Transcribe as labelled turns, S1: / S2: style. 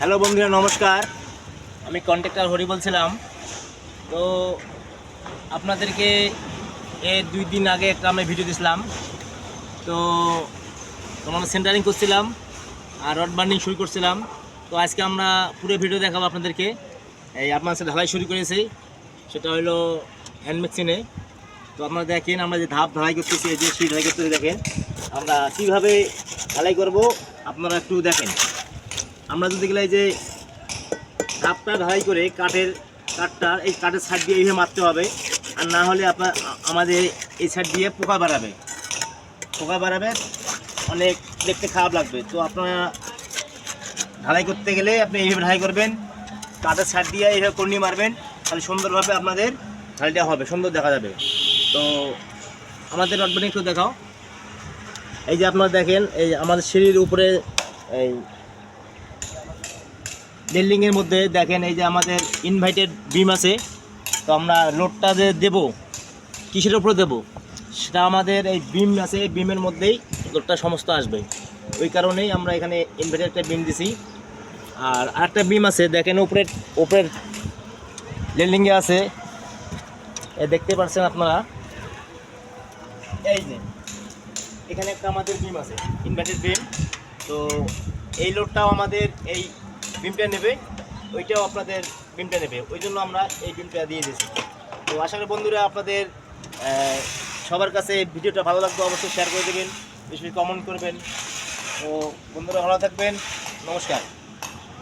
S1: Hello বন্ধুরা, নমস্কার। আমি কন্ট্রাক্টর হরি বলছিলাম। তো আপনাদেরকে 2 দিন আগে একটা আমি ভিডিও দিয়েছিলাম। তো আমরা সেন্টারিং করছিলাম আর রড বার্নিং শুরু করছিলাম। তো আজকে আমরা পুরো ভিডিও দেখাবো আপনাদেরকে। এই আপনার সাথে ঢালাই শুরু করেছি, সেটা হলো হ্যান্ড মেশিনে। তো আপনারা দেখেন আমরা যে ধাপ ঢালাই করতেছি, এই যে সেই ঢালাই করতেছি, দেখেন আমরা কীভাবে ঢালাই করব আপনারা একটু দেখেন। আমরা যদি গেলে এই যে ধাপটা ঢালাই করে কাঠটার এই কাঠের সাইড দিয়ে এইভাবে মারতে হবে, আর না হলে আমাদের এই সাইড দিয়ে পোকা বাড়াবে, অনেক দেখতে খারাপ লাগবে। তো আপনারা ঢালাই করতে গেলে আপনি এইভাবে ঢালাই করবেন, কাঠের সাইড দিয়ে এইভাবে কর্নি মারবেন, তাহলে সুন্দরভাবে আপনাদের ঢালাইটা হবে, সুন্দর দেখা যাবে। তো আমাদের রড বার্নিং একটু দেখাও। এই যে আপনারা দেখেন, এই আমাদের সিঁড়ির উপরে এই বিল্ডিংয়ের মধ্যে দেখেন, এই যে আমাদের ইনভাইটেড বিম আছে। তো আমরা লোডটা যে দেবো কিসের উপরে দেবো, সেটা আমাদের এই বিম আছে, এই বিমের মধ্যেই লোডটা সমস্ত আসবে। ওই কারণেই আমরা এখানে ইনভাইটেড একটা বিম দিছি। আর আরেকটা বিম আছে, দেখেন উপরের বিল্ডিংয়ে আছে, দেখতে পাচ্ছেন আপনারা। এই যে এখানে একটা আমাদের বিম আছে, ইনভার্টেড বিম। তো এই লোডটাও আমাদের এই বিমটা নেবে, ওইটাও আপনাদের বিমটা নেবে, ওই জন্য আমরা এই বিমটা দিয়ে দিয়েছি। তো আশা করি বন্ধুরা আপনাদের সবার কাছে ভিডিওটা ভালো লাগবে, অবশ্যই শেয়ার করে দেবেন, বেশি কমেন্ট করবেন। তো বন্ধুরা ভালো থাকবেন, নমস্কার।